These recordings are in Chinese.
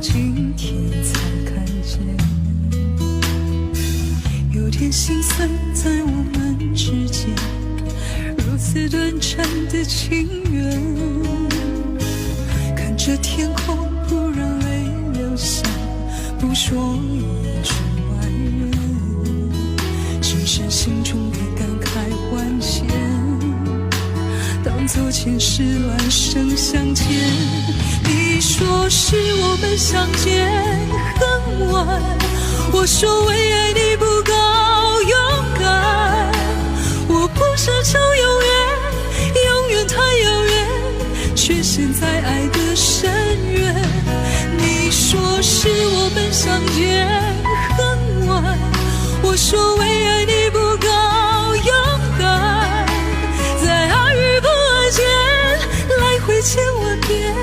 今天才看见，有点心酸在我们之间，如此短暂的情缘。看着天空，不让泪流下，不说一句晚安，只是心中的感慨万千，当作前世来生相见。你说是我们相见很晚，我说为爱你不够勇敢，我不奢求永远，永远太遥远，却陷在爱的深渊。你说是我们相见很晚，我说为爱你不够勇敢，在爱与不爱间来回千万遍，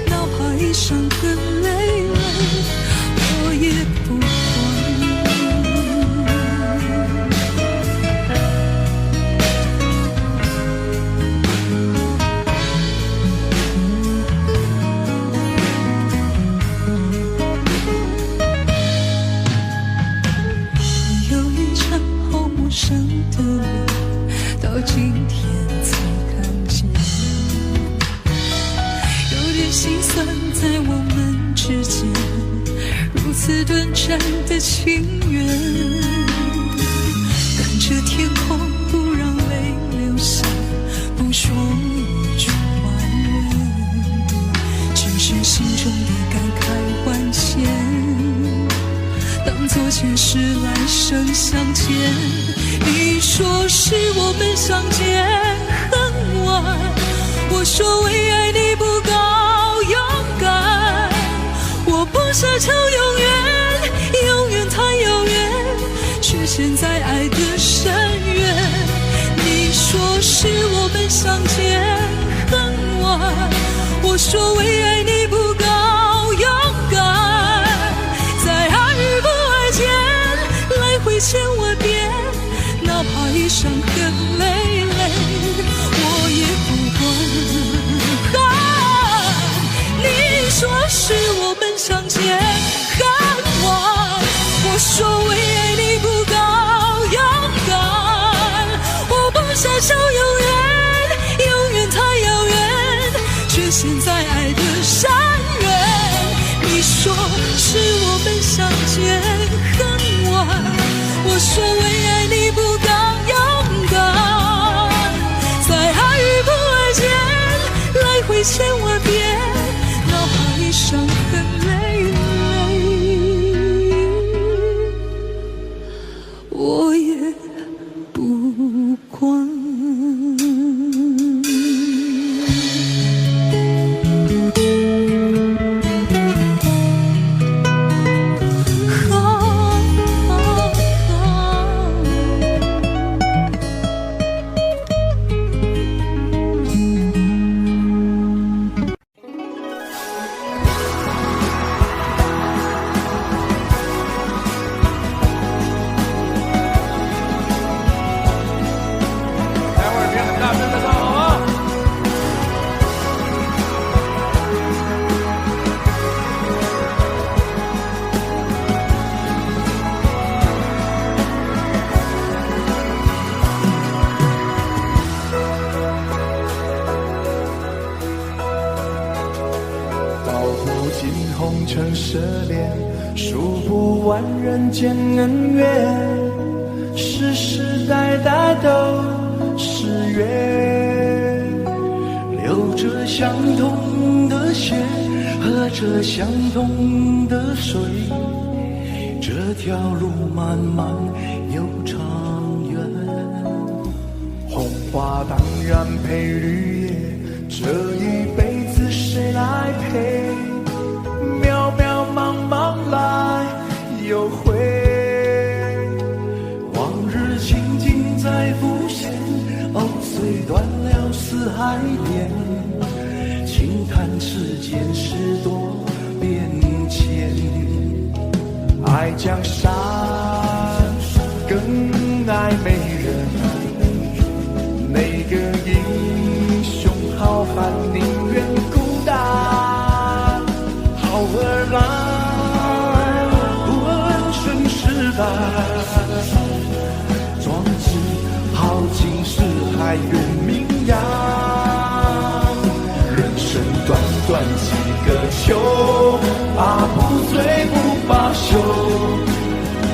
哪怕一伤痕累累，我也不管。你有一张好陌生的脸，到今天才看见，有点心酸在我们之间，如此短暂的情缘。看着天空，不让泪流下，不说一句晚安，只是心中的感慨万千，当作前世来生相见。你说是我们相见很晚，我说为爱你不够勇敢，我不奢求永远，永远太遥远，却陷在爱的深渊。你说是我们相见很晚，我说为爱你不够勇敢，在爱与不爱间来回千万遍，哪怕一伤痕累累，我也不管。你说是我们相见很晚，我说为爱你不够勇敢，我不奢求永远，永远太遥远，却陷在爱的深渊。你说是我们相见很晚，我说为爱你不够勇敢，在爱与不爱间来回千万遍，哪怕一伤痕累累，我也不管。红尘涉猎，数不完人间恩怨，世世代代都是缘，流着相同的血，喝着相同的水，这条路漫漫又长远。红花当然配绿叶，这一辈子谁来陪？渺渺茫茫来又回，往日情景再浮现，虽断了四海边，轻叹世间事多变迁。爱江山更爱美人，哪个英雄好汉宁愿孤单？好儿郎太原名扬。人生短短几个秋，不醉不罢休。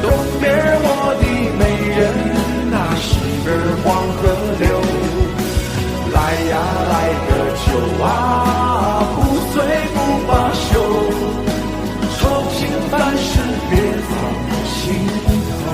东边我的美人，西边黄河流。来呀来个酒不醉不罢休。愁情烦事别放心头。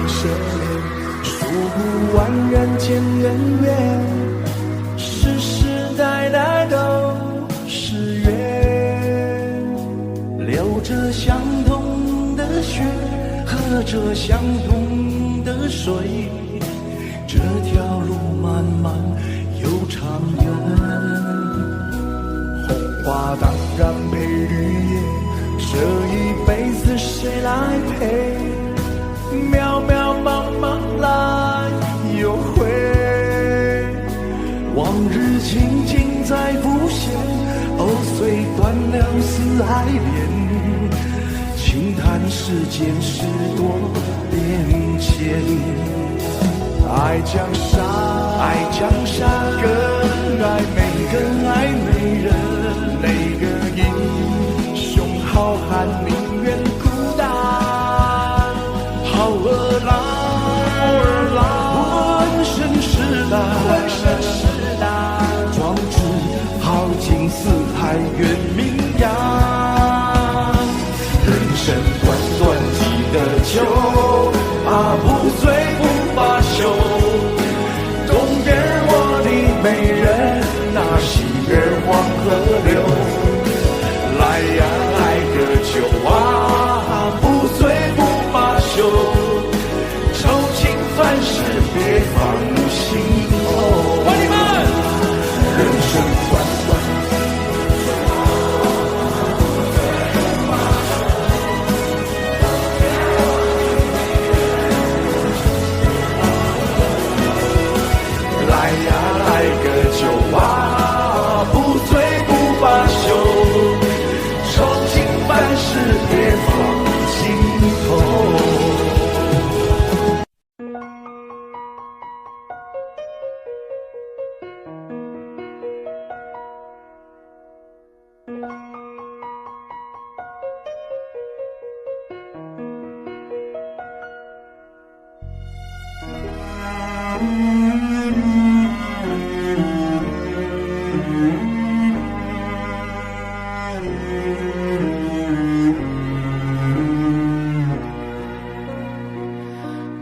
涉猎，数不完人间恩怨，世世代代都是缘。流着相同的血，喝着相同的水，这条路漫漫又长远。红花当然配绿叶，这一辈子谁来陪？渺渺茫茫来又回，往日情景再浮现，虽断了丝爱恋，轻叹世间事多变迁。爱江山更爱美人，哪个英雄好汉宁愿孤单？好儿郎，浑身是胆，壮志豪情四海远名扬。人生短短几个秋，不醉不罢休。东边我的美人，西边黄河流。来呀来个酒不醉不罢休。愁情烦事别放心头。欢迎你们！人生短短，来呀来个酒不醉不罢休。愁情烦事别放心头。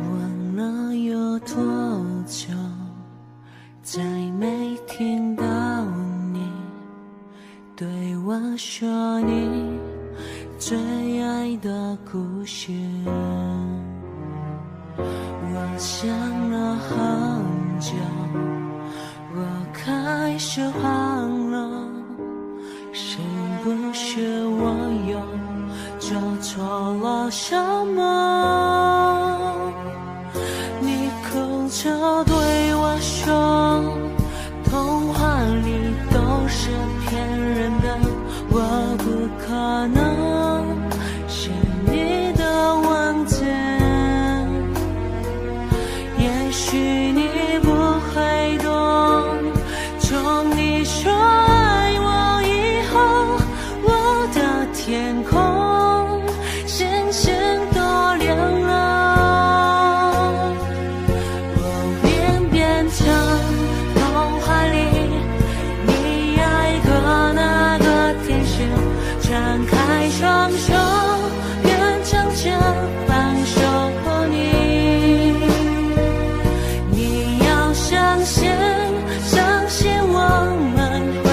忘了有多久，再没听到你对我说你最爱的故事。我想了很久，我开始忘了，是不是我又做错了什么？你哭着对我说，童话里都是骗人的，我不可能是你的王子。也许你不会懂，从你说爱我以后，我的天空渐渐都亮了。我便变成童话里你爱过那个天使，张开双手变成这放手你。你要相信我们会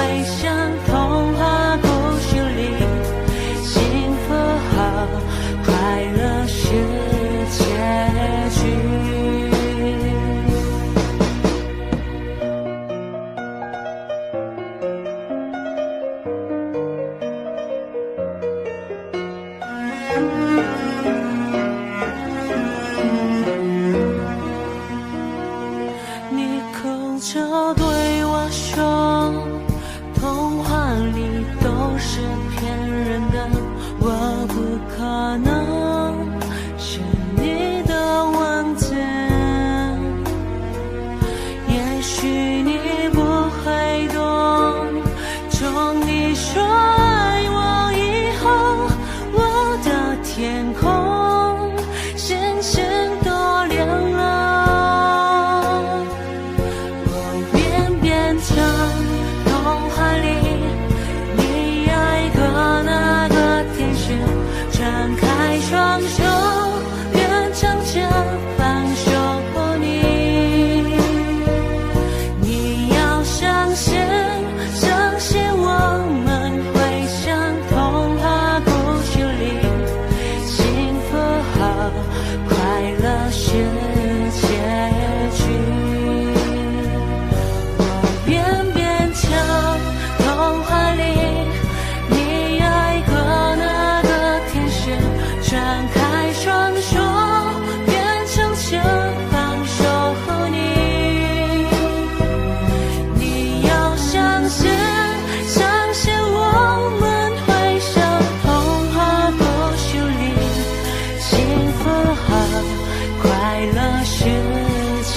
强，童话里你爱过那个天使，张开双手变成这方守护你。你要相信，相信我们会像童话故事里，幸福和快乐是结局。我愿变强，童话里你爱过那个天使，张开双手变成前方守护你。你要相信，相信我们会像童话故事里，幸福和快乐是结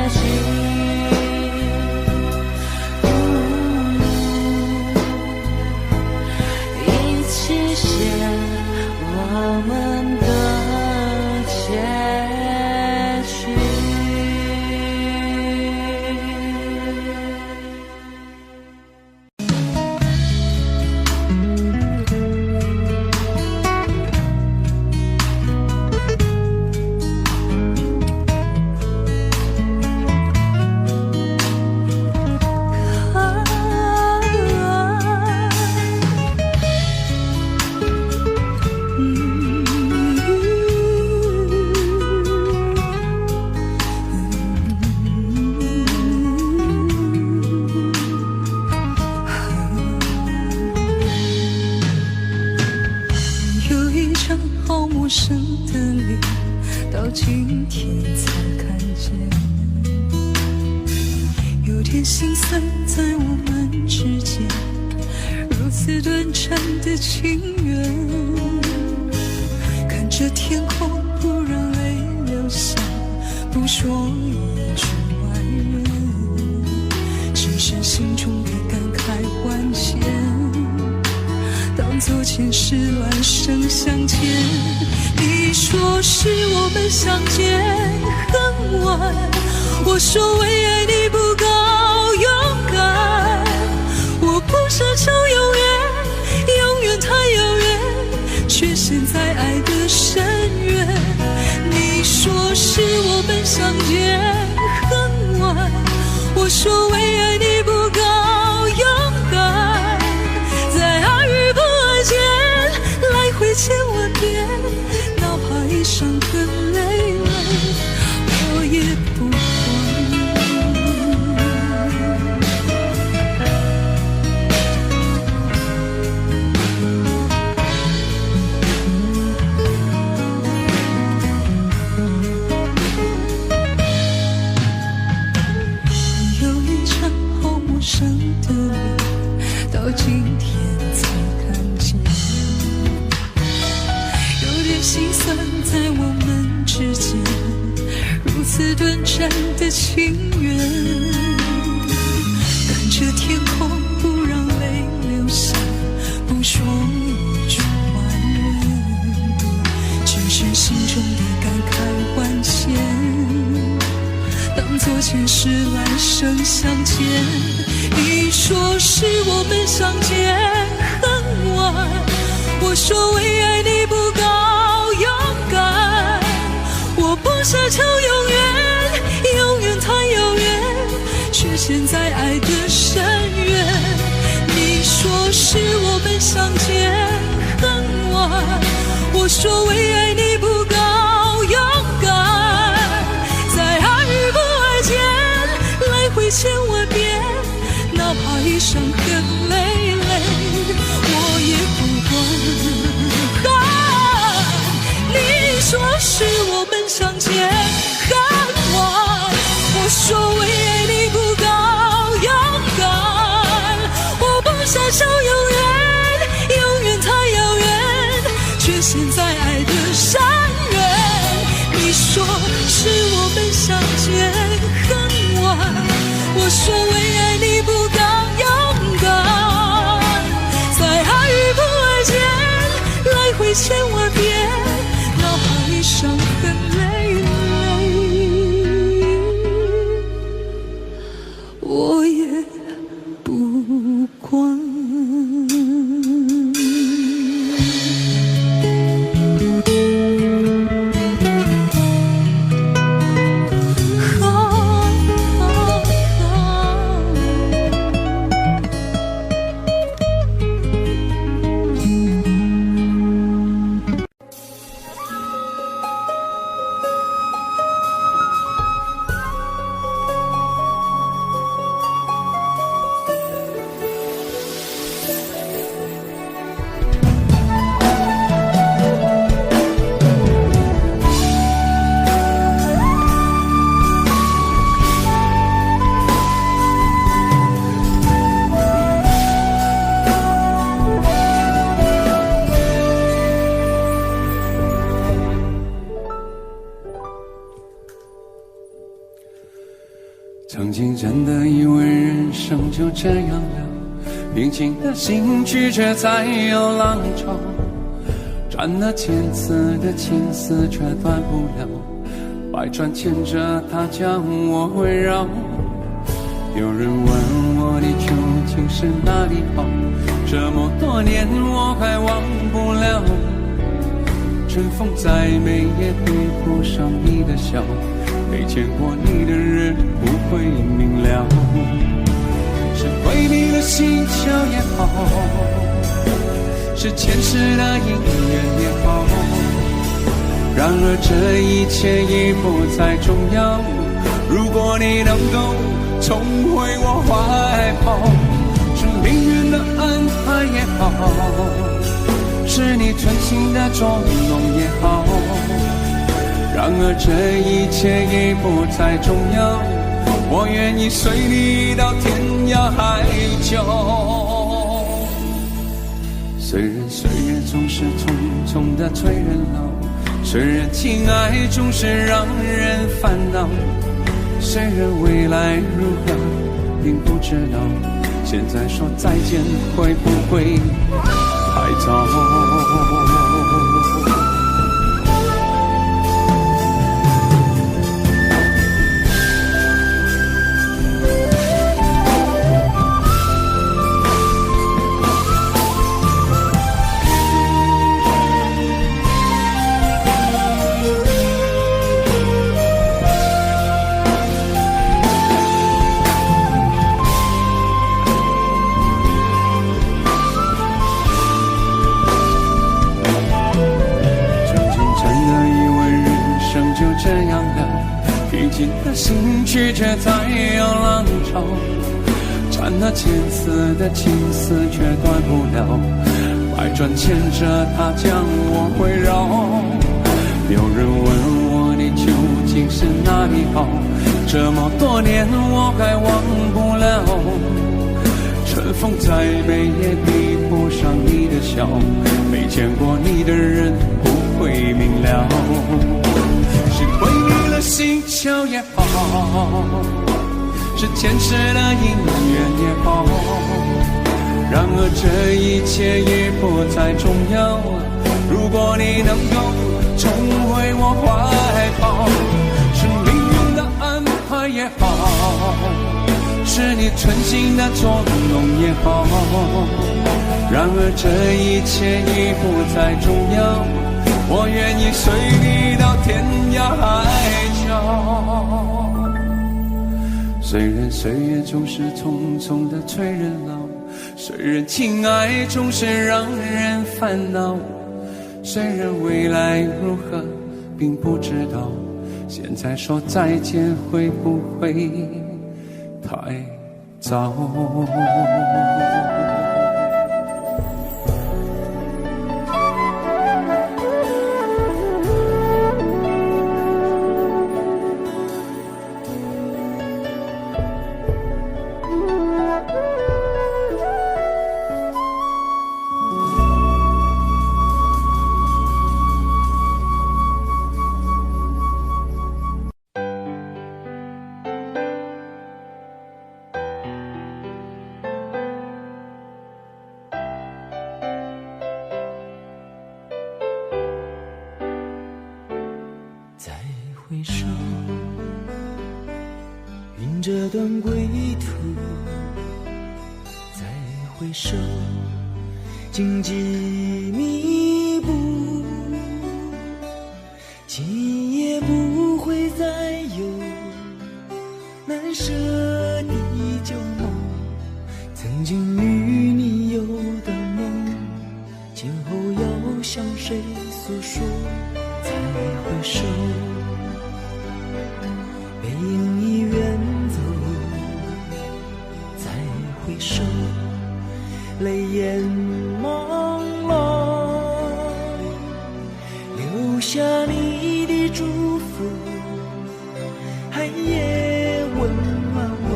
局。一起写我们的结局。有一张好陌生的脸，到今天才看见，有点心酸在我们之间，如此短暂的情缘。看着天空，不让泪流下，不说一句晚安，只是心中的感慨万千，当作前世来生相欠。你说是我们相见很晚，我说为爱你不够勇敢，我不奢求永远，永远太遥远，却陷在爱的深渊。你说是我们相见很晚，我说为爱你不够勇敢，在爱与不爱间来回千万遍，哪怕一伤痕累累，我也不管。有一张好陌生的脸，到今天才看见，有点心酸在我们之间，如此短暂的情缘。看着天空，不让泪流下，不说一句晚安，只是心中的感慨万千，当作前世来生相欠。你说是我们相见很晚，我说为爱你不够勇敢，我不奢求永远，永远太遥远，却陷在爱的深渊。你说是我们相见很晚，我说为爱你不够勇敢，在爱与不爱间来回千万遍，哪怕一伤痕累累，我也不管。你说是我们相见很晚，我说为爱你不够勇敢，我不奢求永远，永远太遥远，却陷在爱的深渊。你说是我们相见很晚，我说为爱你不够勇敢，光。曾经真的以为人生就这样了，平静的心拒绝再有浪潮，转了千次的情丝却断不了，百转千折它将我围绕。有人问我你究竟是哪里好，这么多年我还忘不了，春风再美也比不上你的笑，没见过你的人不会明了，是对你的心窍也好，是前世的姻缘也好，然而这一切已不再重要，如果你能够重回我怀抱，是命运的安排也好，是你存心的捉弄也好，然而这一切已不再重要，我愿意随你到天涯海角。虽然岁月总是匆匆的催人老，虽然情爱总是让人烦恼，虽然未来如何并不知道，现在说再见会不会太早？这样的平静的心拒绝再有浪潮，斩了千次的情丝却断不了，百转千折它将我围绕。有人问我你究竟是哪里好，这么多年我还忘不了，春风再美也比不上你的笑，没见过你的人不会明了，是对你的心窍也好，是前世的姻缘也好，然而这一切已不再重要，如果你能够重回我怀抱，是命运的安排也好，是你存心的捉弄也好，然而这一切已不再重要，我愿意随你到天涯海角。虽然岁月总是匆匆的催人老，虽然情爱总是让人烦恼，虽然未来如何并不知道，现在说再见会不会太早？回首，云这段归途，再回首，荆棘密布，今夜不会再有难舍的旧梦，曾经与你有的梦，今后要向谁诉说？再回首，背影已远走，再回首，泪眼朦胧，留下你的祝福，寒夜温暖我，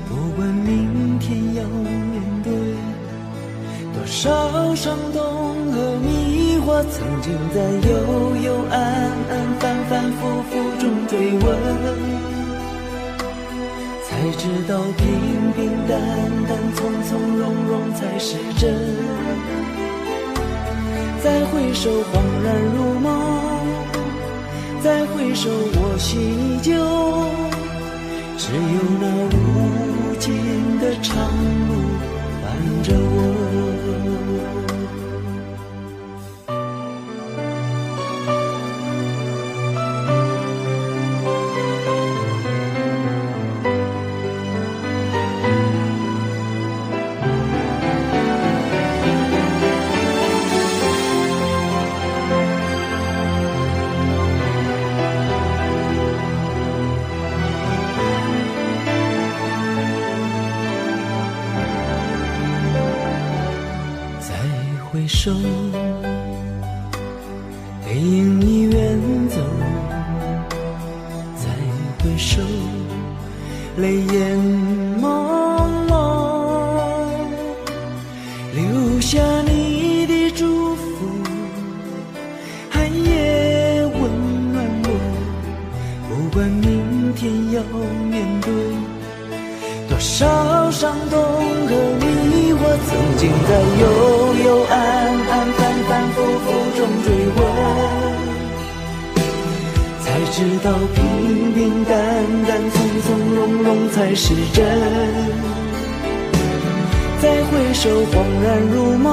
不管明天要面对多少伤痛和迷惑，曾经在幽幽暗暗反反复复中追问，才知道平平淡淡从从容容才是真。再回首恍然如梦，再回首我心依旧，只有那无尽的长路伴着我。回首，背影已远走，再回首，泪眼朦胧，留下你的祝福，寒夜温暖我，不管明天要面对多少伤痛和迷惑，曾经在幽幽暗暗反反复复中追问，才知道平平淡淡从从容容才是真。再回首恍然如梦，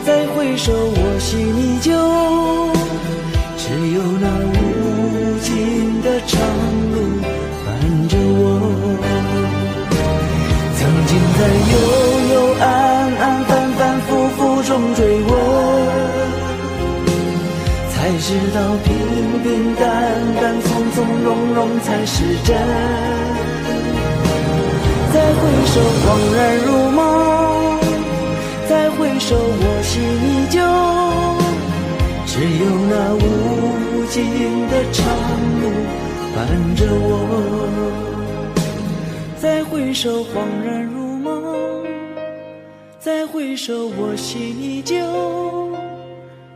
再回首我心依旧，只有那无尽的长路伴着我。曾经在幽幽暗暗反反复复中追问，才知道平平淡淡从从容容才是真。再回首恍然如梦，再回首我心依旧，只有那无尽的长路伴着我。再回首恍然如梦，再回首我心依旧，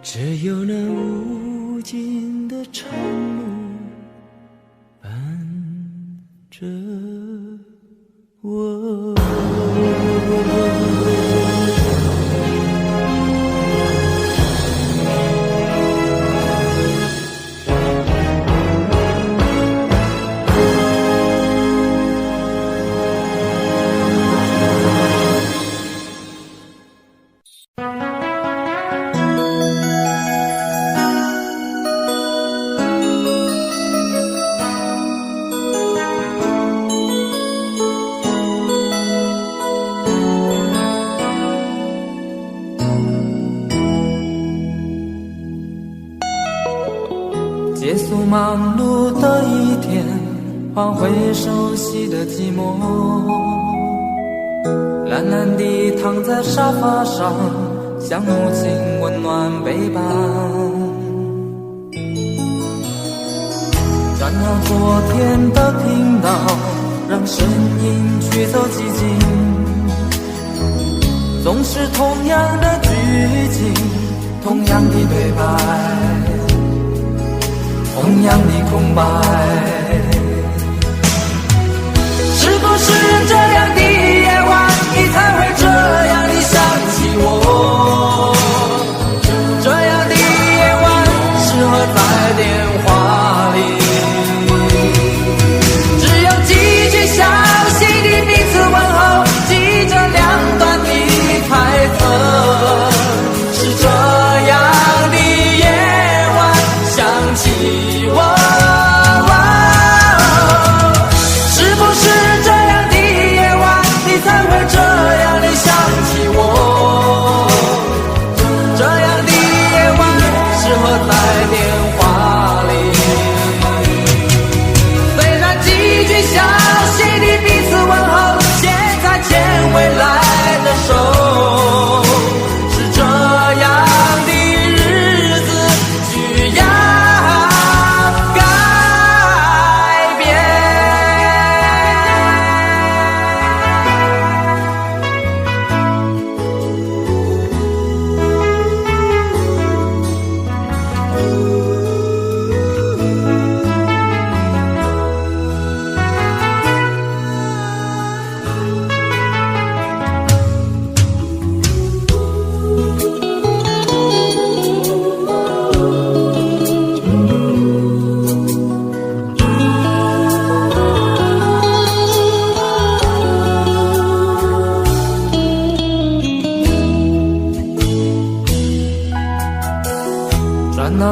只有那无尽的长路伴着我。结束忙碌的一天，换回熟悉的寂寞，懒懒地躺在沙发上，像母亲温暖背包，转了昨天的频道，让声音驱走寂静，总是同样的剧情，同样的对白，同样的空白。是不是这样的夜晚，你才会这样的想起我？这样的夜晚适合在电话里，只有几句小心的彼此问候，记着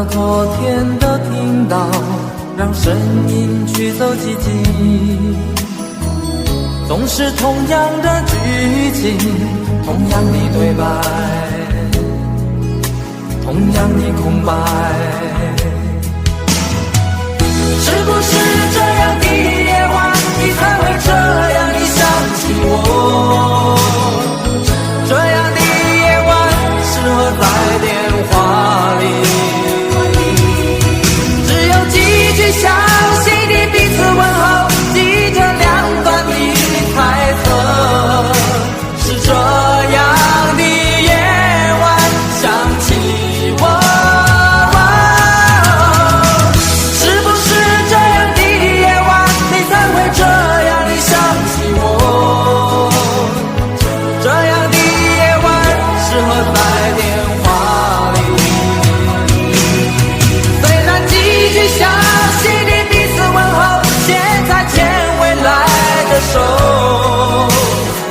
把昨天都听到，让声音驱走寂静。总是同样的剧情，同样的对白，同样的空白。是不是这样的夜晚，你才会这样地想起我？这样的夜晚适合在电话里，只有几句详细的彼此问候，记着两端的猜测。是这样的夜晚想起我。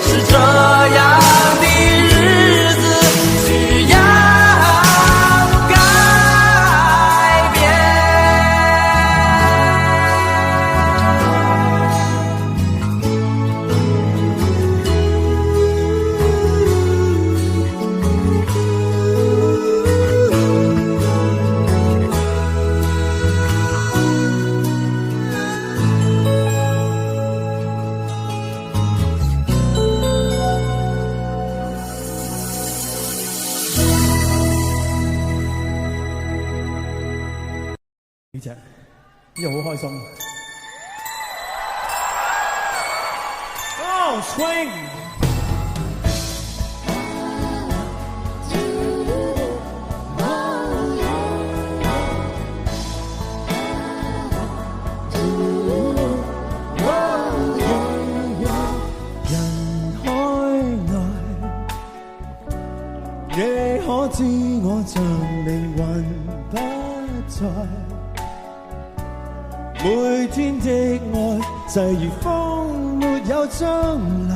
是这样的日子需要改变。呢個好開心。Oh, swing！ 人海內，你可知我像靈魂不在。每天的愛際如風，沒有將來，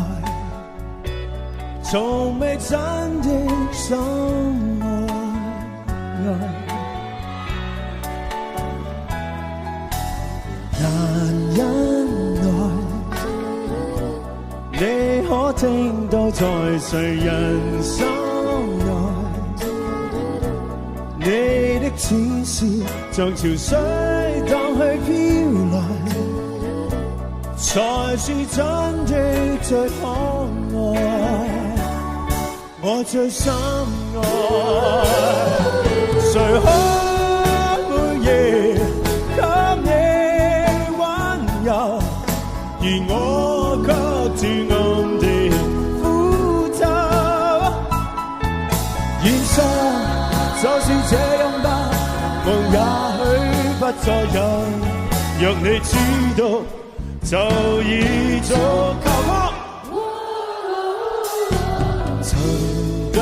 從未真的相愛。難忍耐，你可聽到在誰人心內，你的指示像潮水蕩去飄來，才是真的最可愛，我最深愛。誰可每夜給你溫柔，而我卻自暗地苦透。現實就是這樣吧，夢也許不再有，若你知道就已足夠。曾等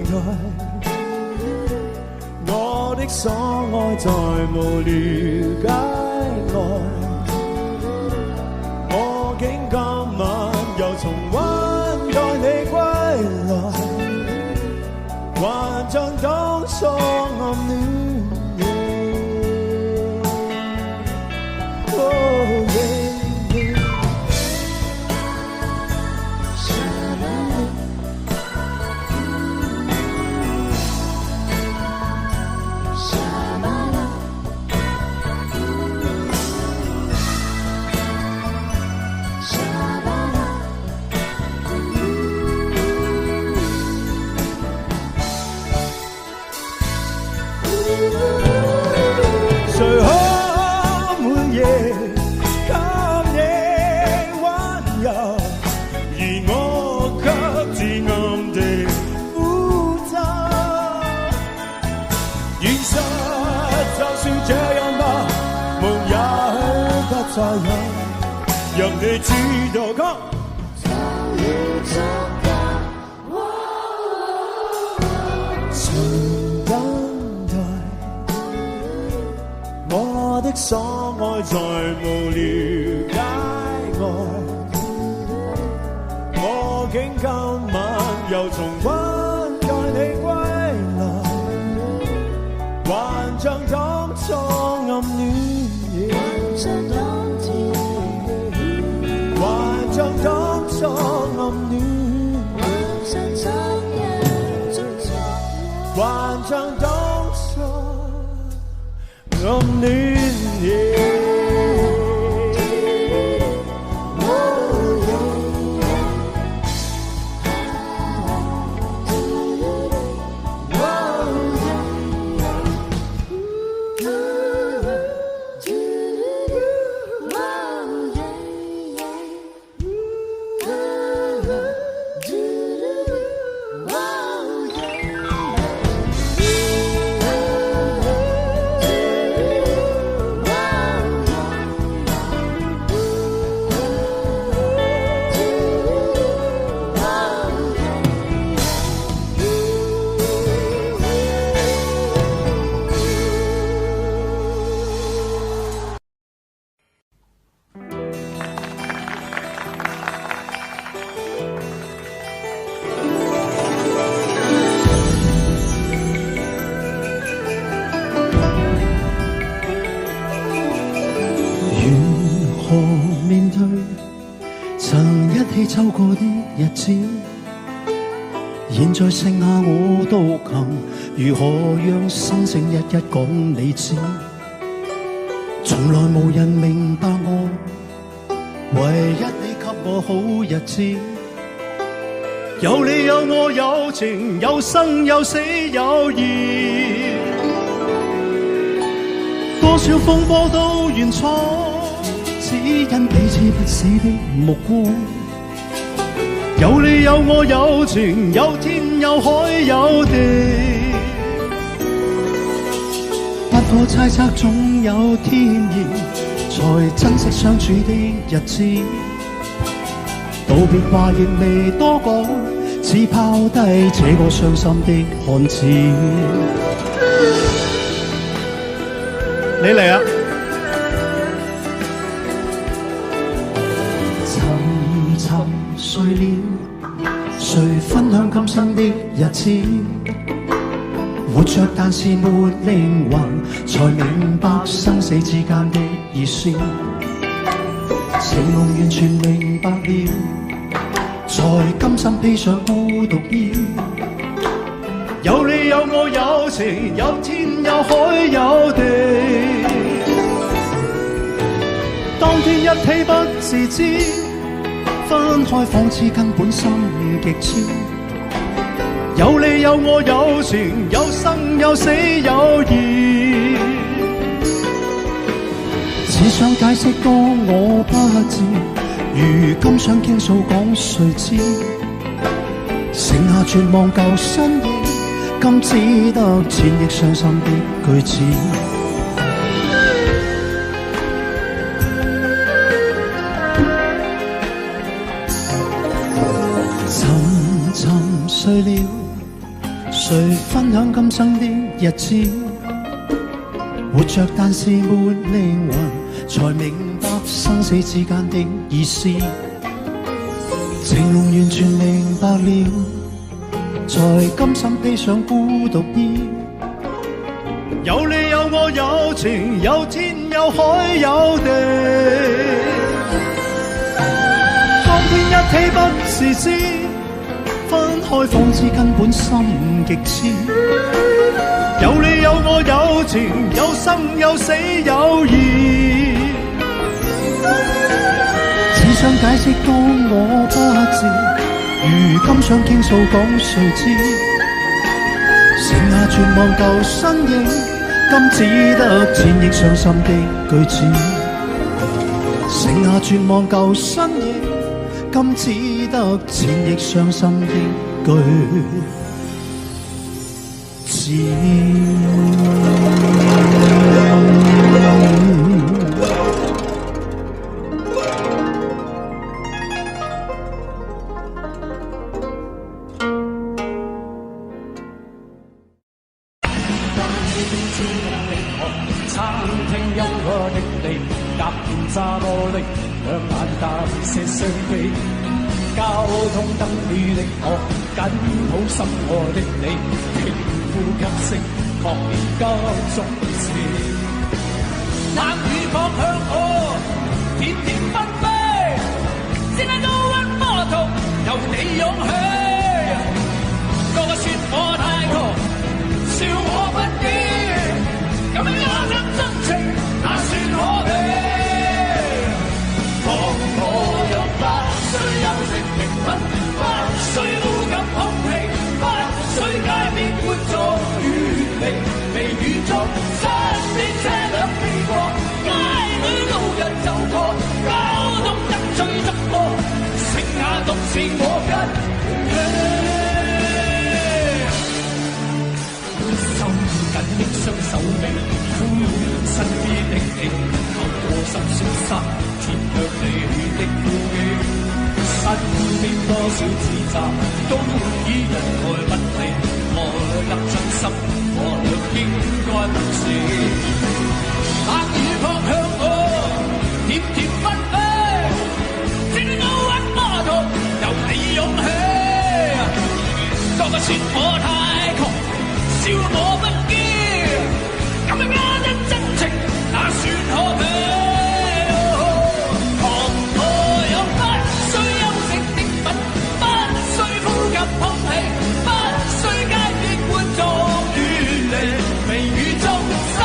待，我的所愛在無聊街外，我竟今晚又重溫待你歸來，還像當初暗戀。再有，讓你知道，就已足夠。曾等待，我的所愛在無聊街外，我竟今晚又重溫待你歸來，還象當初暗戀，幻象當初暗戀，幻象當初暗戀。走過的日子，現在剩下我獨行，如何讓心聲一一講你知？從來無人明白我，唯一你給我好日子。有你有我有情，有生有死有義，多少風波都願闖，只因彼此不死的目光。有你有我有情，有天有海有地，不可猜測總有天意，才珍惜相處的日子。道別話亦未多講，只拋低這個傷心的漢子。你嚟啊！沉沉睡了，誰分享今生的日子？活着但是沒靈魂，才明白生死之間的意思。情濃完全明白了，才甘心披上孤獨衣。有你有我有情，有天有海有地，當天一起不自知，分開仿似根本心極痴。有你有我有情，有生有死有義，只想解釋當我不知，如今想傾訴講誰知？剩下絕望舊身影，今只得千億傷心的句子。沉沉睡了，誰分享今生的日子？活着但是沒靈魂，才明白生死之間的意思。情濃完全明白了，才甘心披上孤獨衣。有你有我有情，有天有海有地，當天一起不自知，分開仿似根本心極痴。有你有我有情，有生有死有義，只想解釋當我不知，如今想傾訴講誰知？剩下絕望舊身影，今只得千億傷心的句子。剩下絕望舊身影，今只得千億傷心的句子。餐廳音樂的你，隔斷沙玻璃，兩眼帶些傷悲。交通燈裏的我，緊抱心愛的你，輕呼吸聲，確了家中事。冷雨撲向我，甜甜紛飛，只能高溫魔童由你湧起。個個說我太狂，笑我不羈，咁樣一粒真情哪算可悲？當我有不需休息平穩，不需呼吸空氣，不需街邊觀眾遠離，微雨中身邊車輛飛過，街裏路人走過，交通燈追逐過，剩下獨是我跟你。收緊的雙手臂，呼喚身邊的你，透過深雪山，填卻你的呼氣。身邊多少指責，都以人來不理，來得真心，我倆應該不是。冷雨撲向我，甜甜紛飛，正高溫魔童由你湧起。個個說我太狂，笑我不羈，咁樣假的真情哪算可悲？旁我有不需休息的品，不需呼吸空氣，不需街邊觀眾遠離，微雨中身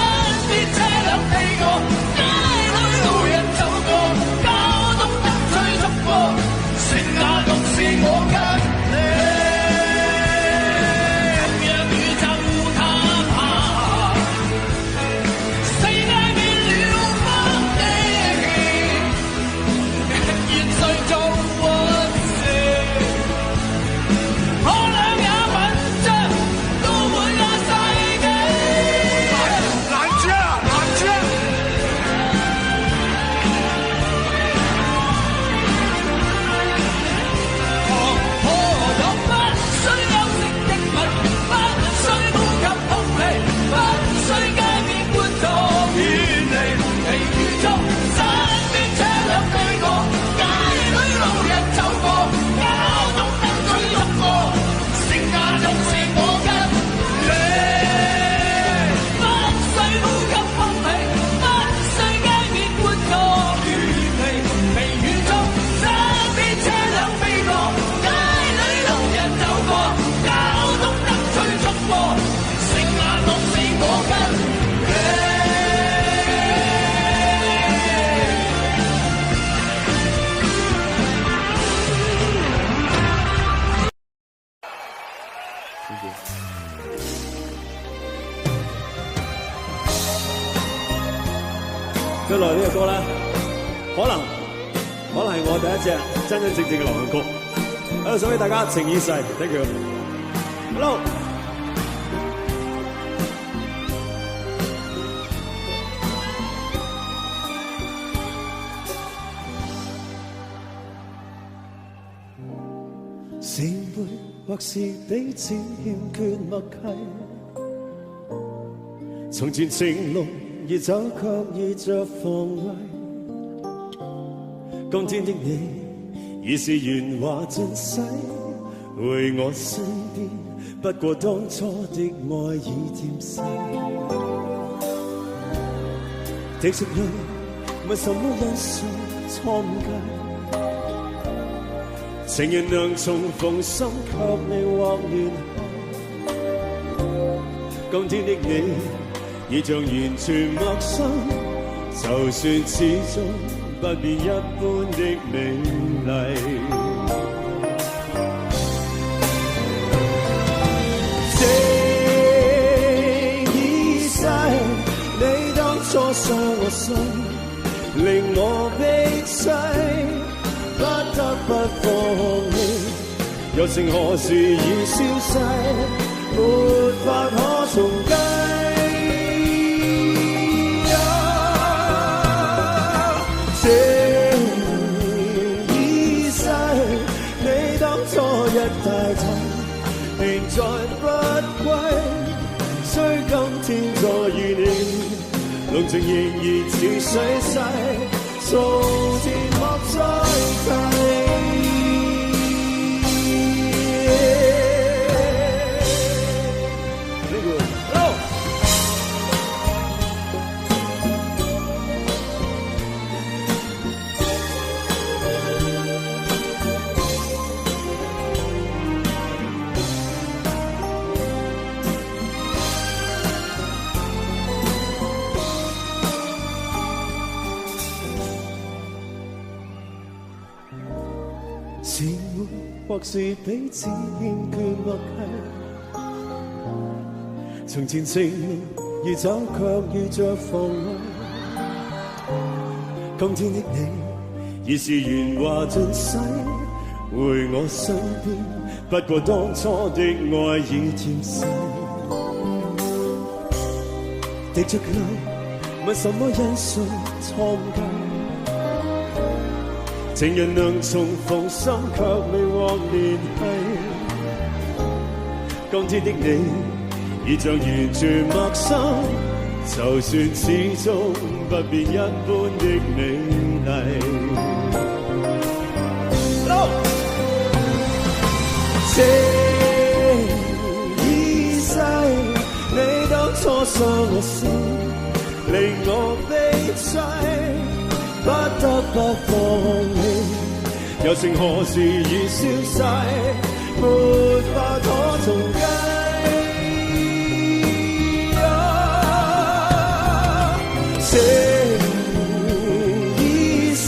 邊車輛飛過，街裏路人走過，交通燈追逐過，剩下獨是我跟你。接落嚟呢個歌咧，可能係我第一隻真真正正嘅流行曲，喺度送俾大家情意世 ，thank you。Hello。聖杯或是彼此欠缺默契，從前情濃熱酒卻意着防衛，今天的你已是圓滑盡洗，回我身邊不過當初的愛已漸逝，的出去沒什麼因素錯誤計，情人能重逢心卻未獲聯繫，今天的你已像完全陌生，就算始終不變一般的美麗。情已逝，你當初傷我心，令我悲凄，不得不放棄。友情何時已消逝，沒法可重計。情已逝，你當初一大體，現在不歸，雖今天再遇你，濃情仍然似水逝，從前莫再提。Hello。滿，或是彼此欠缺默契。從前情明如酒，卻遇着妨礙。今天的你已是鉛華盡洗，回我身邊，不過當初的愛已漸逝。滴着淚，問什麼因素錯誤？情人能重逢，心卻未獲聯繫。今天的你已像完全陌生，就算始終不變一般的美麗。情已逝，你當初傷我心，令我悲催。不得不放棄，友情何時已消逝，沒法可重計。情已逝，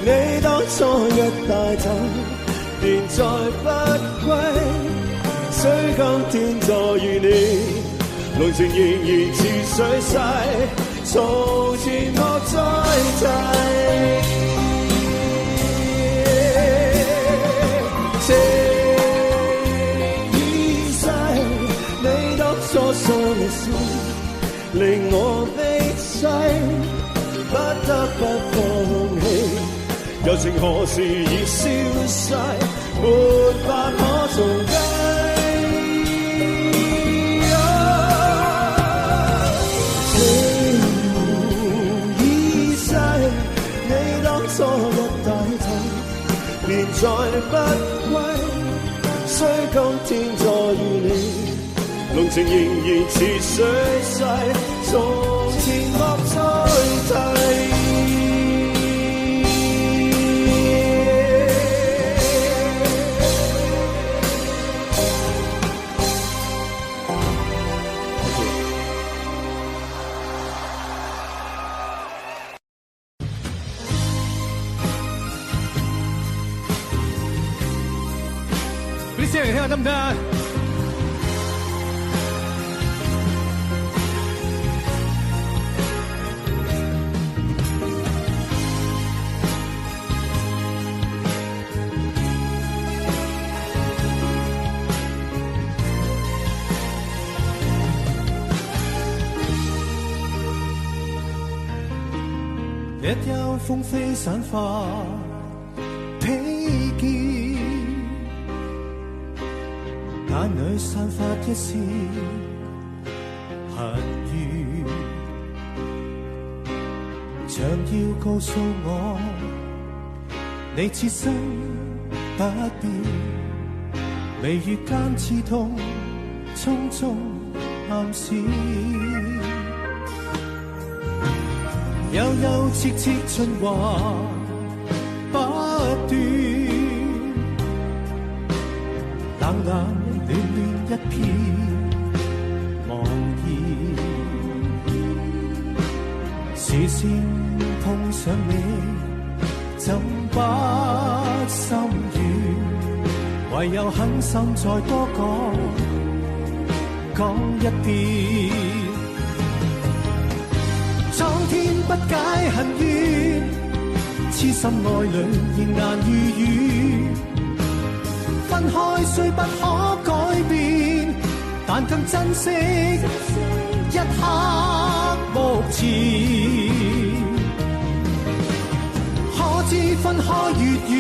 你當初一帶走，便再不歸。雖今天再遇你，濃情仍然似水逝。從前莫再提，情已逝，你當初傷我心，令我悲凄，不得不放棄。友情何時已消逝，沒法可重計。初一帶走，便再不歸。雖今天再遇你，濃情仍然似水逝，從前莫再提。聲嚟聽下得唔得啊？日有風飛散花披肩，眼裏散發一絲恨怨，像要告訴我，你此生不變，眉宇間刺痛，匆匆暗示，悠悠切切循環不斷，冷冷暖暖一片茫然，視線碰上你，怎不心軟？唯有狠心再多講一遍。蒼天不解恨怨，痴心愛侶仍難預語。分開雖不可改變，但更珍惜一刻目前。可知分開越遠，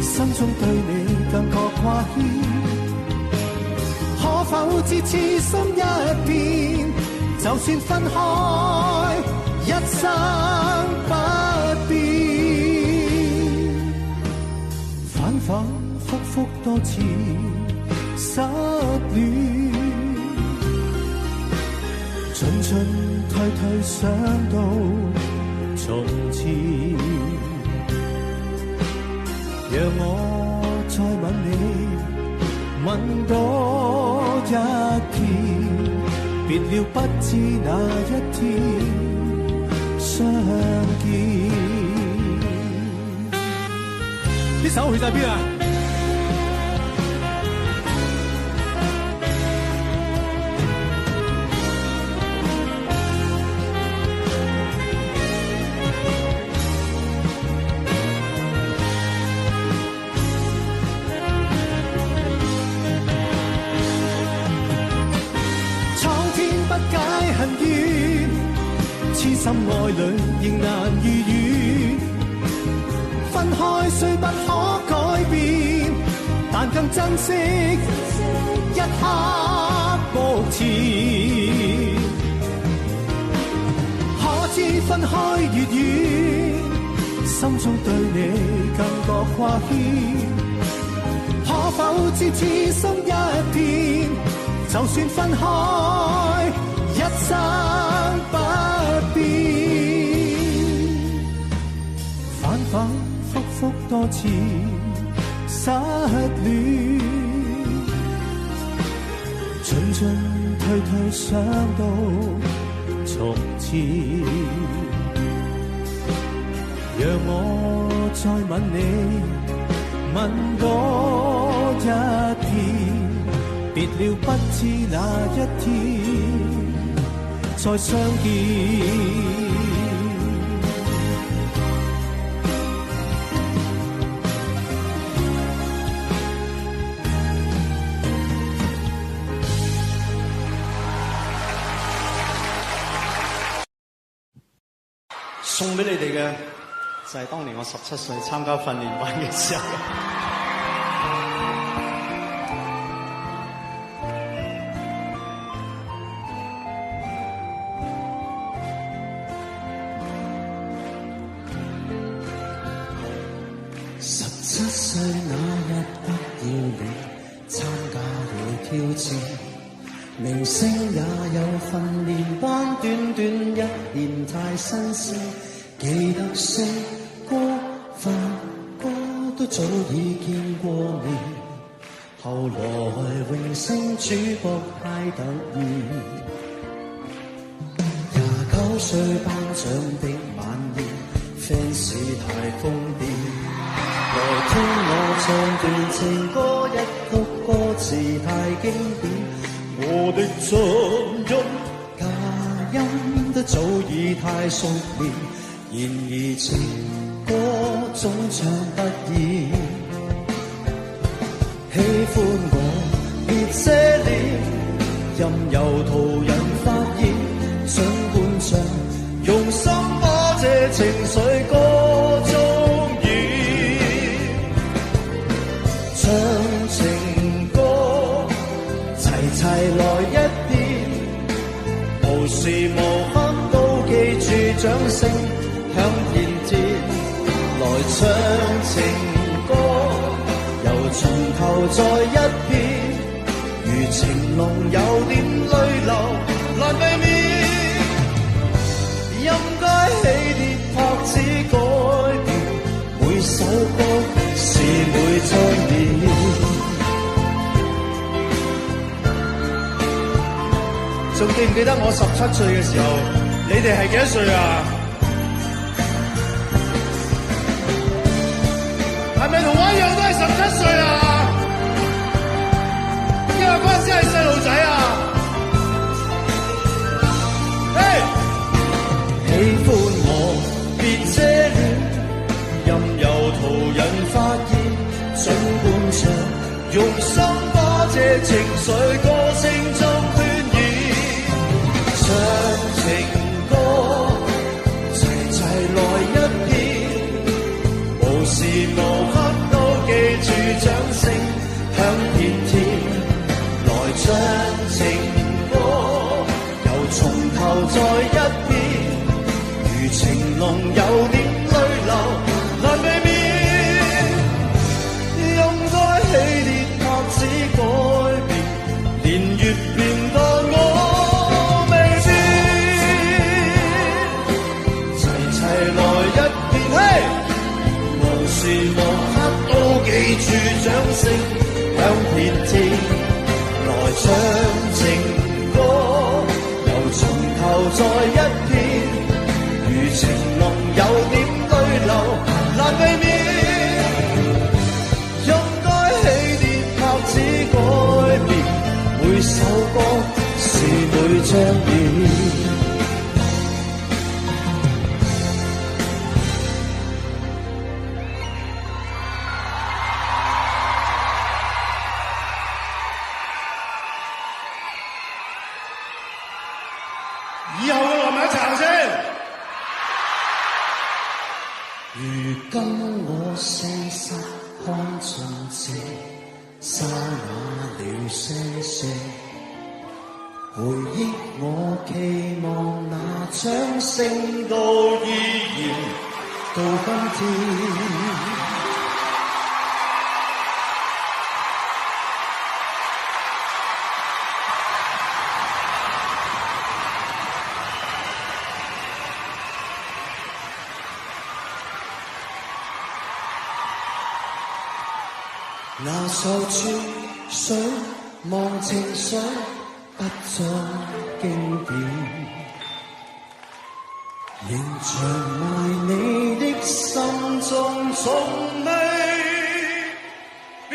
心中對你更覺掛牽。可否知痴心一片，就算分開一生不變。反反復復多次失戀，進進退退想到從前，讓我再吻你，吻多一遍，別了不知哪一天相見。啲手去晒邊啊？蒼天不解恨怨，痴心愛侶仍難如願。分開雖不可改變，但更珍惜一刻目前。可知分開越遠，心中對你更覺掛牽。可否知此心一片，就算分開一生不變。反反复复多次失戀，進進退退想到從前。讓我再吻你，吻多一遍。別了不知哪一天再相見。送俾你哋嘅就係當年我17歲參加訓練班嘅時候。17歲那日得要你參加了挑戰，明星也有訓練班，短短1年太新鮮。記得識歌發歌都早已見過面，後來榮升主播太突然。29歲頒獎的晚宴 ，fans 太瘋癲。來聽我唱段情歌，一曲歌詞太經典，我的真音假音都早已太熟練，然而情歌總唱不厭。喜歡我別遮臉，任由途人發現，想伴唱，用心把這情緒歌中唱情歌，齊齊來一遍，無時無刻都記住掌聲響遍天。來唱情歌，由從頭再一遍，如情濃有點淚流難避免，應該起跌拍子改變，每首歌是每再年。仲記唔記得我17歲嘅時候，你哋係幾多歲啊？係咪同我一樣都係17歲啊？因為嗰陣時係細路仔啊！嘿，喜歡我別遮臉，任由途人發現，盡伴唱，用心把這情緒歌聲中渲染。唱情歌，齊齊來一遍，無時無刻都記住掌聲響遍天。來唱情歌，由從頭再一遍，如情濃有點淚流難避免，應該起跌拍子改變，年月變得我未變，齊齊來一遍，嘿，無時無刻都記住掌聲響遍天。來唱情歌，由從頭再一遍，如情濃有點淚流難避免，裏彰顯。以後嘅落埋一齊行先。如今我細細看盡這沙啞了些些，回憶我期望那掌聲都依然到今天。那首處想望情想不再經典，仍長埋你的心中從未變。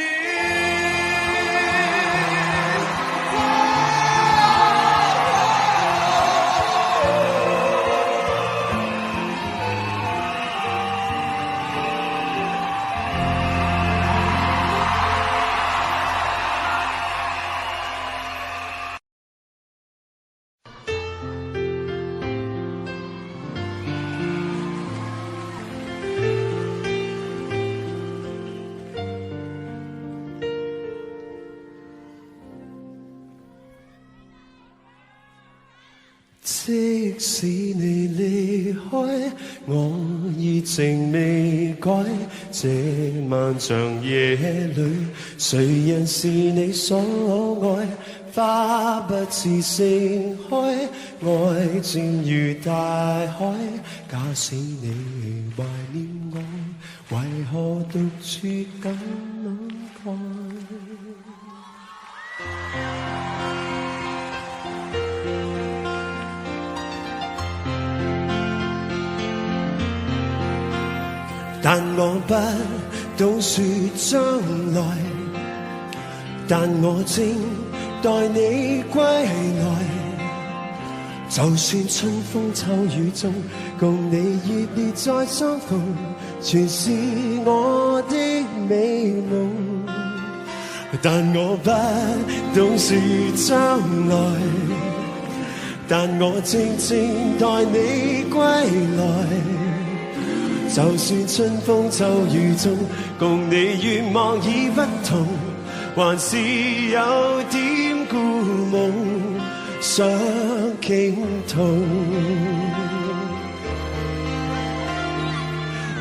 即使你離開，我熱情未改。這漫長夜裏，誰人是你所愛？花不似盛開，愛漸如大海。假使你懷念我，為何獨處感慨？但我不懂說將來，但我正待你歸來。就算春風秋雨中，共你熱烈再相逢，全是我的美夢。但我不懂說將來，但我正待你歸來。就算春風秋雨中，共你願望已不同，還是有點故夢想傾吐。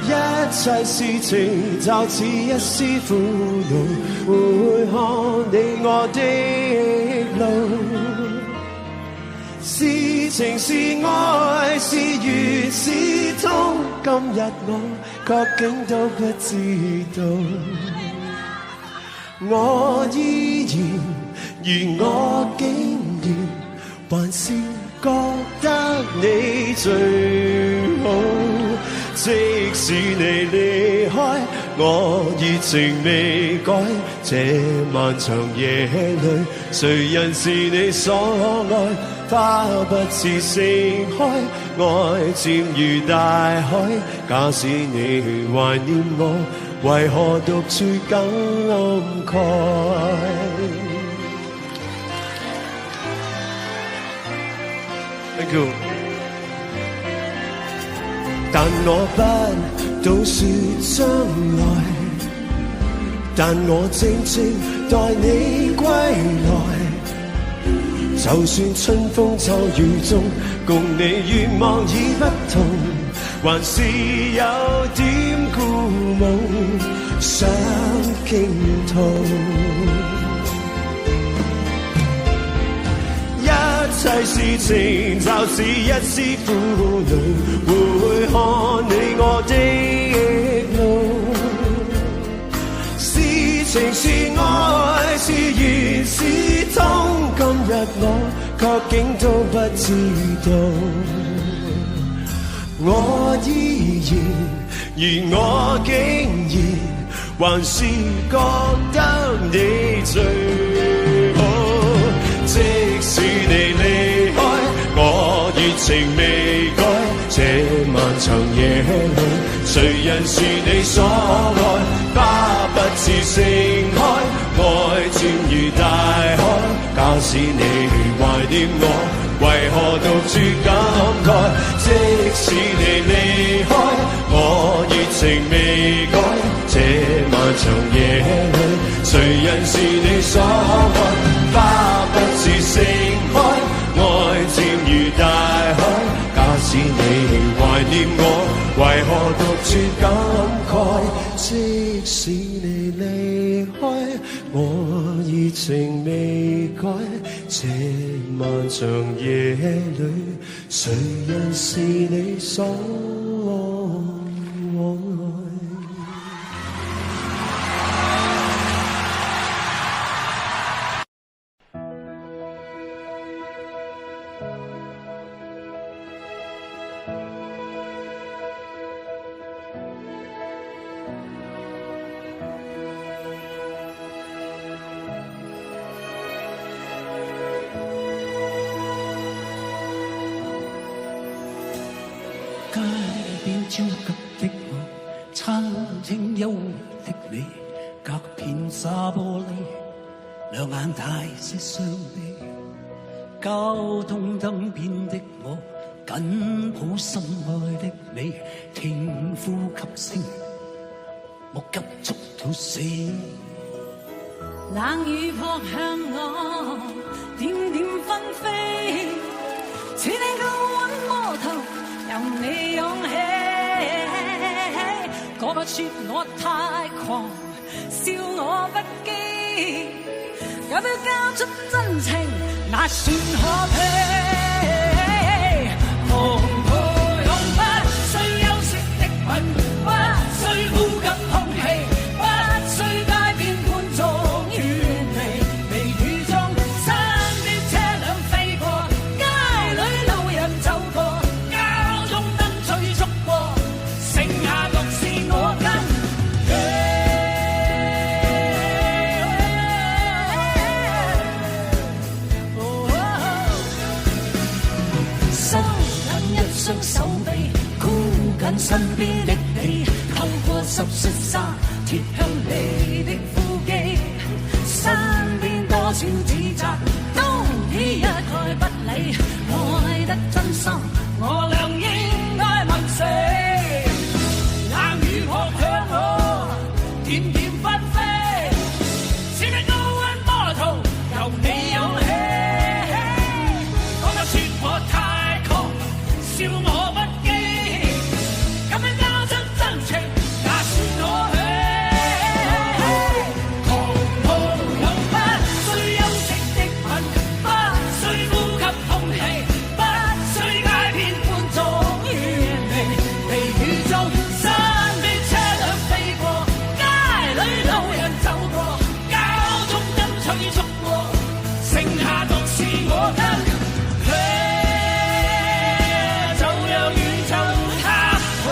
一切事情就似一絲苦惱，會看你我的路。是情是愛是緣是痛，今日我究竟都不知道。我依然而我竟然還是覺得你最好。即使你離開，我熱情未改。這漫長夜裏，誰人是你所愛？花不似盛開，愛漸如大海。假使你懷念我，為何獨處感慨？Thank you。但我不懂說將來，但我靜待你歸來。就算春風秋雨中，共你願望已不同，還是有點故夢想傾吐。一切事情就似一絲苦惱，會看你我的路。是情是愛是緣是痛，今日我卻竟都不知道。我依然而我竟然還是覺得你最好。即使你離情未改，這漫長夜裏，誰人是你所愛？花不似盛開，愛漸如大海。假使你懷念我，為何獨處感慨？即使你離開，我熱情未改。這漫長夜裏，誰人是你所愛？花不似盛開，愛漸如大海。假使你懷念我，為何獨處感慨？即使你離開，我熱情未改。這漫長夜裏，誰人是你所愛？街邊焦急的我，餐廳憂的你，隔片紗玻璃，兩眼帶些傷悲。交通燈邊的我，緊抱心愛的你，聽呼吸聲，我急速到死。冷雨撲向我，點點紛飛，似你高溫魔頭，任你湧起。嗰個說我太狂，笑我不羈，有沒有交出真情，那算可悲。紅袍用不需休息的吻，不需呼吸空氣，不需街邊觀眾遠離，微雨中身邊車輛飛過，街裏路人走過，交通燈催促過，剩下獨是我跟你。收緊一雙手臂，箍緊身邊的你，透過濕恤衫貼向你的腹肌，身邊多少指責都已一概不理，愛得真心我倆應該問死。冷雨撲向我，點點紛飛，似你高溫波濤，由你湧起。嗰個說我太狂，笑我不羈，咁樣交出真情，也算可喜。狂暴又不需休息的吻，不需呼吸空氣，不需街邊觀眾遠離，微雨中身邊車輛飛過，街裏路人走過，交通燈催促過，剩下獨是我跟你。就讓宇宙塌下，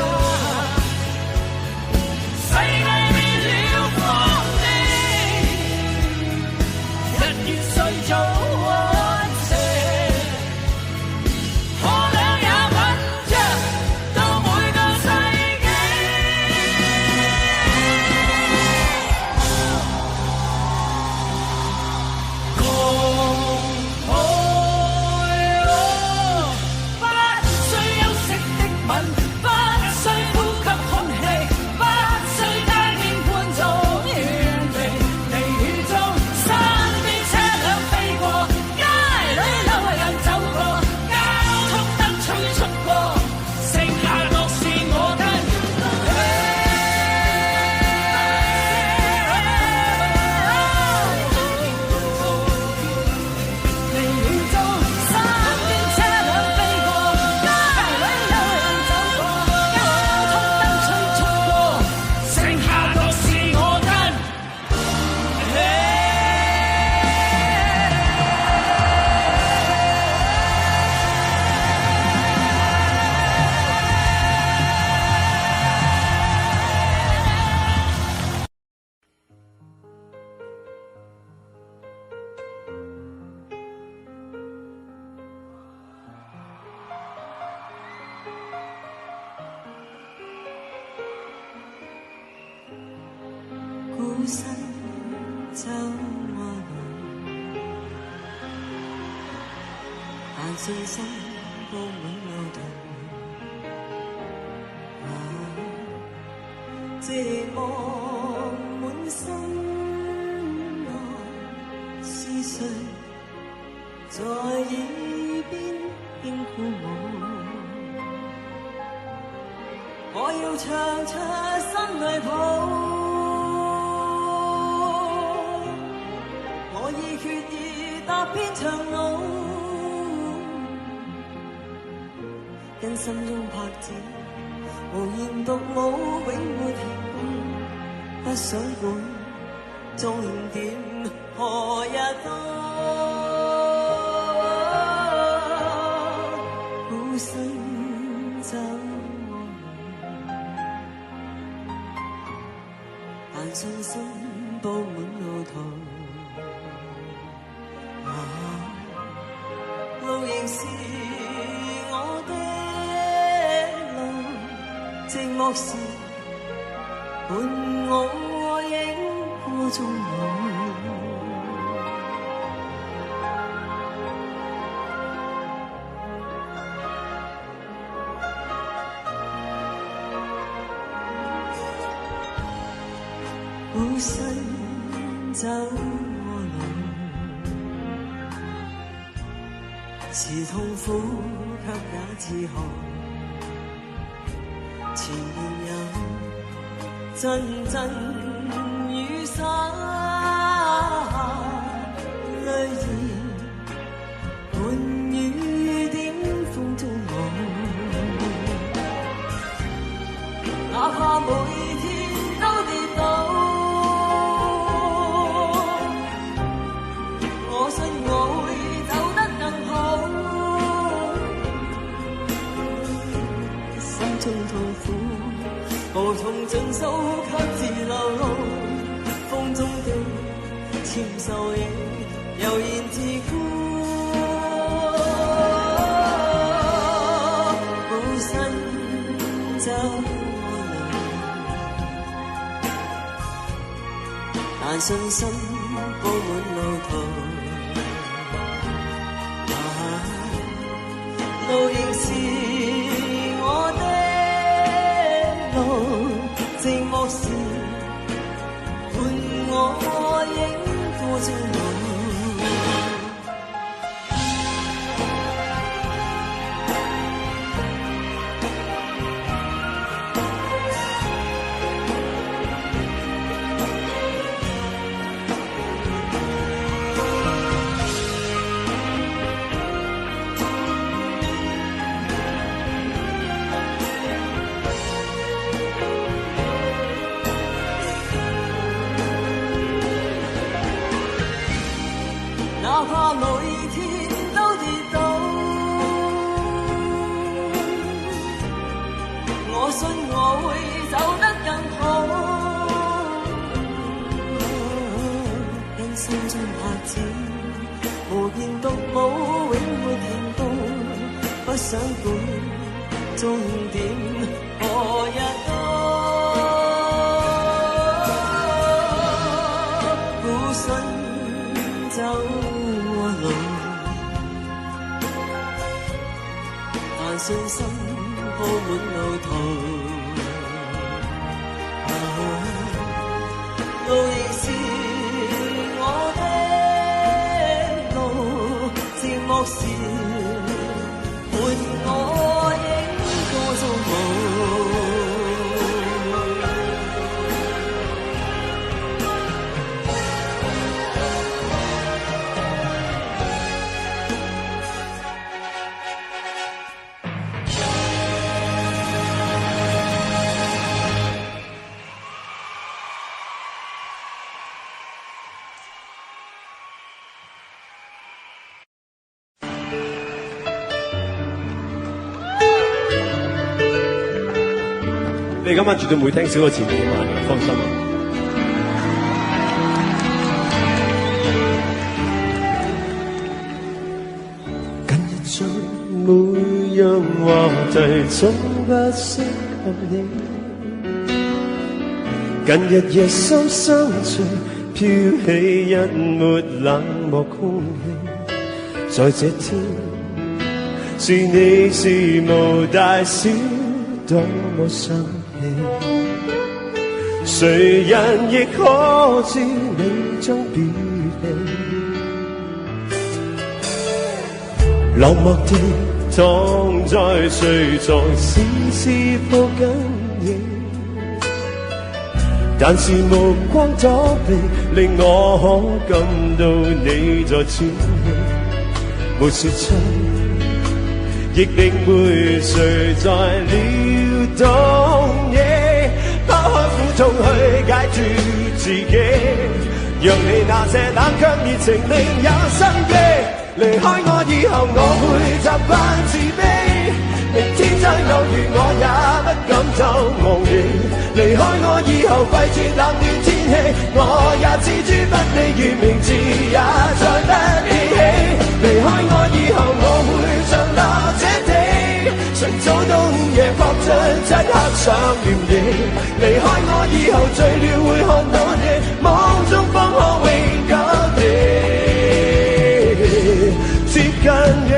世界變了荒地，日月誰做安息？我倆也吻着到每個世紀。狂愛我，不需休息的吻，不需呼吸空氣，不需街邊觀眾遠離，微雨中身邊車輛飛過，信心布滿路途，寂寞滿心內，是誰在耳邊輕呼我？我要唱出心裏抱，我已決意踏遍長路，跟心中拍子無言獨舞，永沒停步，不想管終點何日到，孤身走我路，但信心布滿路途，路仍是我的路，寂寞時伴我影過終老，孤身走我路，是痛苦卻也自豪，前面有陣陣雨灑，淚兒伴雨點風中舞，哪怕每天都跌倒，我信我會走得更好，心中痛苦無從盡數，卻自流露，風中的簽售影悠然自顧，孤身走我路，但信心布滿路途，路仍是我的路，寂寞時伴我影過終老，哪怕每天都跌倒，我信我會走得更好，因心中拍子無言獨舞，永沒停步，不想管終點何日到，孤身走信心布滿路途，路仍是我的路，寂寞時伴我影過終老。你今晚絕對唔會聽少過前幾晚嘅，放心。近日在每樣話題總不適合你，近日夜深相隨，飄起一抹冷漠空氣，在這天是你是無大小多麼生氣，誰人亦可知你將別離，落寞地躺在睡床，絲絲抱緊你，但是目光躲避，令我可感到你在喘氣，沒說出，亦並沒誰在撩動你，拋開苦痛去解脫自己，讓你那些冷卻熱情另有生機。離開我以後，我會習慣自卑，明天再偶遇我也不敢就忘記。離開我以後，季節冷暖天氣，我也置諸不理，如名字也再不記起。離開我以後，我會長留這地，晨早冬夜撲出漆黑想念你。離開我以後，醉了會看到你，夢中方可永久地接近你。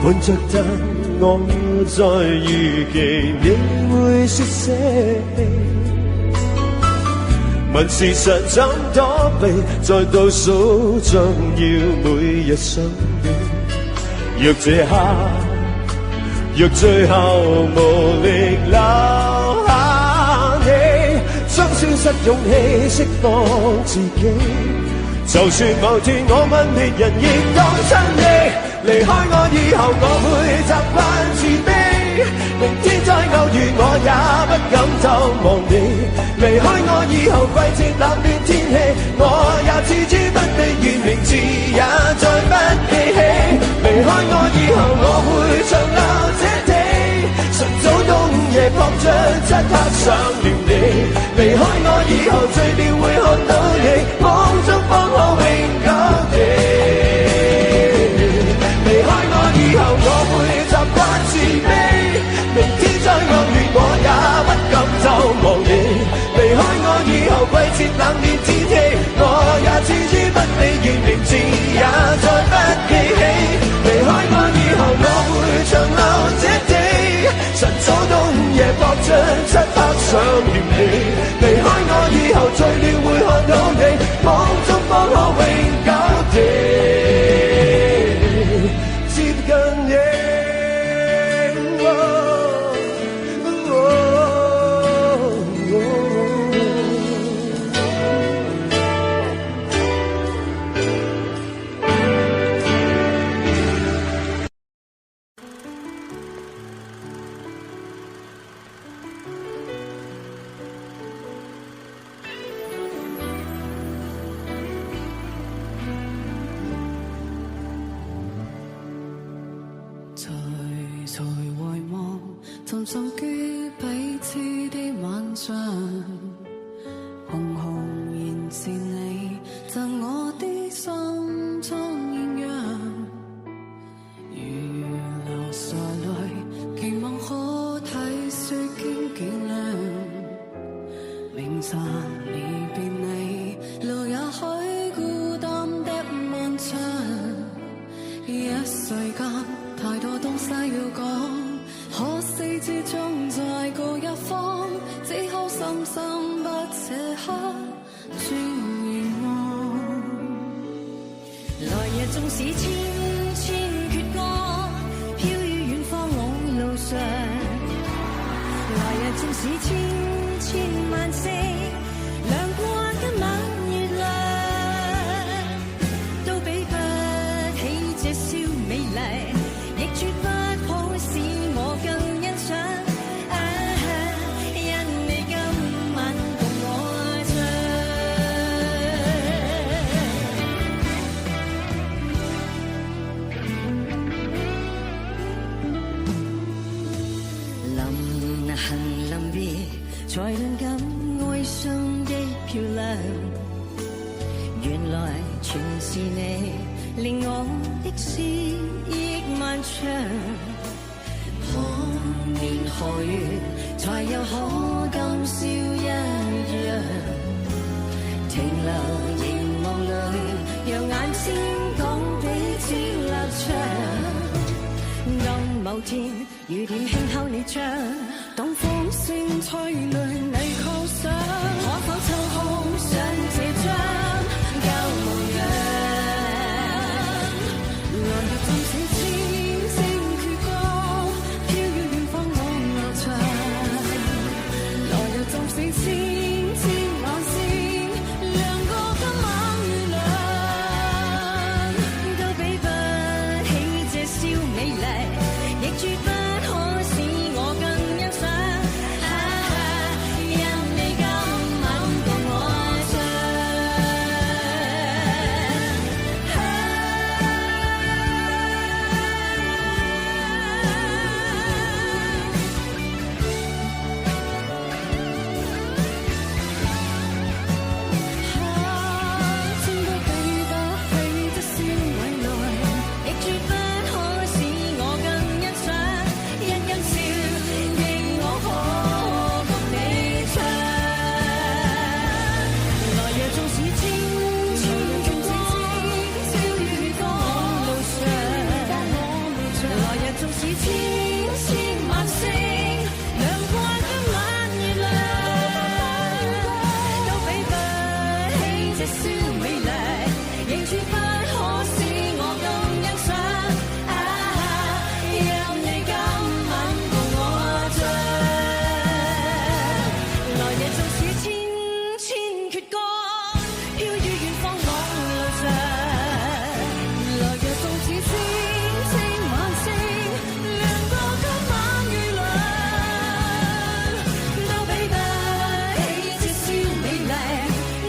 伴着燈，我在預期你會說捨棄，問事實怎躲避，在倒數將要每日相遇。若這刻，若最後無力留下你，將消失勇氣釋放自己。就算某天我問別人亦當真你，離開我以後我會習慣自卑，明天再偶遇我也不敢就忘你。離開我以後季節冷暖天氣，我也置諸不理，願名字也再不記起。離開我以後我會長留這地，晨早冬夜撲出漆黑想念你。離開我以後醉了會看到你，夢中方可永久地離開我以後，我會習慣自卑，明天再偶遇我也不敢就忘你。離開我以後季節冷暖天氣，我也置諸不理，願名字也再不記起。離開我以後，我會長留這地，晨早冬夜撲出漆黑想念你。離開我以後，醉了會看到你，夢中方可永久地接近你。在遺忘沉沉於彼此的晚上，紅紅燃是你贈我的心中豔陽，如流傻淚，期望可體恤兼見諒，明晨離別你，路也許孤單的漫長，一世間太多東西要講，可惜之中在各一方，只好深深不捨刻轉凝望。來日縱使千千闕歌，飄於遠方我路上，來日縱使千千萬星，亮過今晚月亮，都比不起這宵美麗，亦絕不可使我更欣賞。因你今晚共我唱，敢愛上的漂亮，原來全是你令我的思憶漫長。可面何月才又可今宵一樣？停留凝望裏，讓眼睛講彼此立場。當某天雨點輕敲你窗，當風聲吹淚你靠上，可否抽空上這張舊模樣？來日縱使千星缺光，飄於遠方望流長。來日縱使千千晚星，亮過今晚月亮，都比不起這宵美麗，亦絕不可使我更欣賞。任你今晚共我唱。千都比不起這宵美來，亦絕不可使我更欣賞。一因笑，亦我可共你唱。來日縱使千千萬星，消於光路上。來日縱使千千萬星，亮過今晚月亮，都比不起這宵美麗，亦絕不可使我更欣賞。任你今晚共我唱。來日縱使千千闕歌，飄於遠方望路上。來日縱使千千萬星，亮過今晚月亮，都比不起這宵美麗，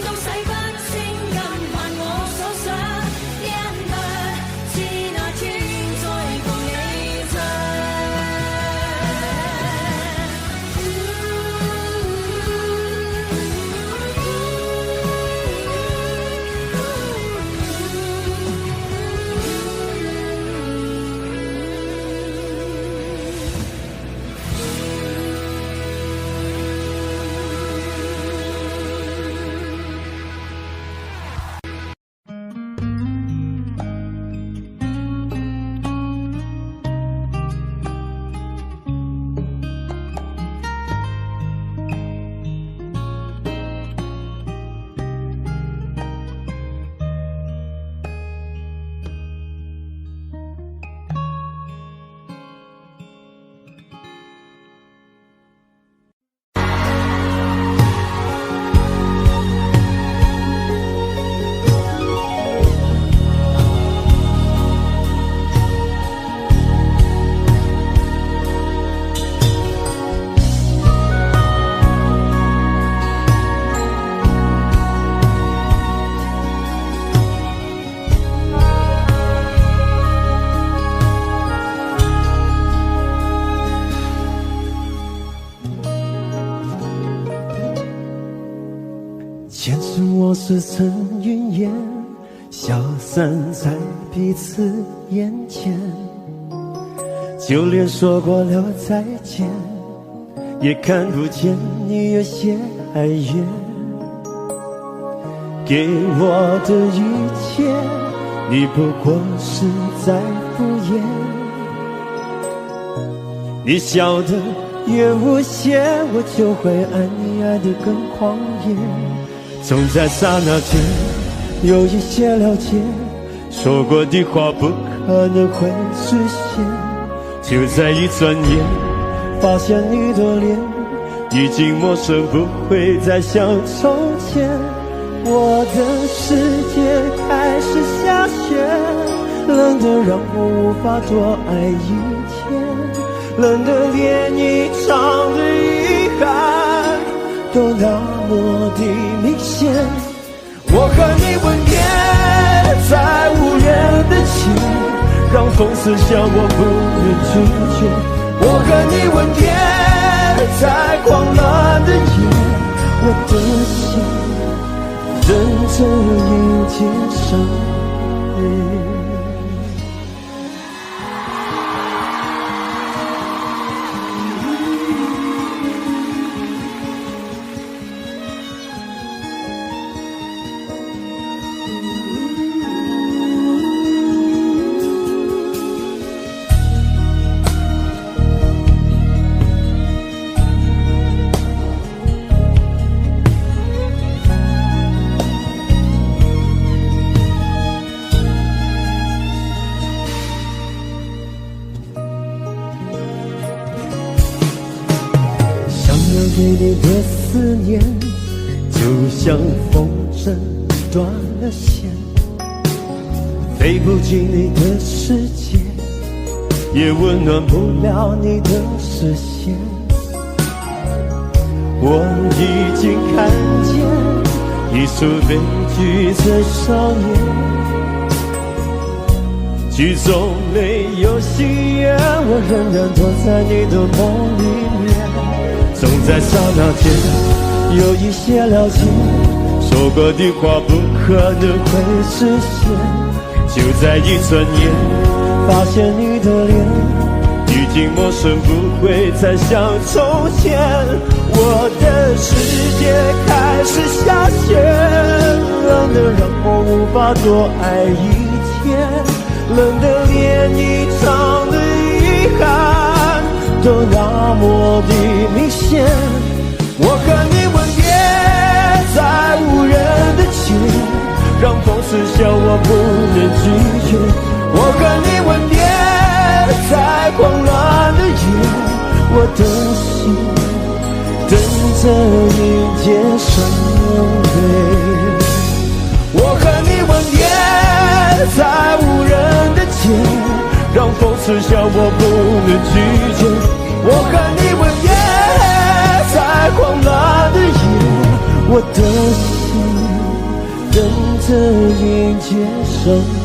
都洗不清今晚我所想，因不知那天再共你唱。前世我是曾云烟，消散在彼此眼前，就连说过了再见，也看不见你有些哀怨。给我的一切，你不过是在敷衍。你笑得越无邪，我就会爱你爱得更狂野。总在刹那间有一些了解，说过的话不可能会实现。就在一转眼，发现你的脸已经陌生，不会再像从前。我的世界开始下雪，冷得让我无法多爱一天，冷得连一场的遗憾都那么的明显。我和你吻别在无人的街，让风撕笑我不能拒绝。我和你吻别在狂乱的夜，我的心等着迎接伤悲。对你的思念就像风筝断了线，飞不进你的世界，也温暖不了你的视线。我已经看见一出悲剧在上演，剧中没有喜悦，我仍然躲在你的梦里面。总在刹那间有一些了解，说过的话不可能会实现。就在一转眼，发现你的脸已经陌生，不会再像从前。我的世界开始下雪，冷得让我无法多爱一天，冷得连一场的遗憾都那么的明显。我和你吻别在无人的街，让风痴笑我不能拒绝。我和你吻别在狂乱的夜，我的心等着迎接伤悲。我和你吻别在无人的街，让风痴笑我不能拒绝。我和你吻别在狂乱的夜，我的心等着迎接伤悲。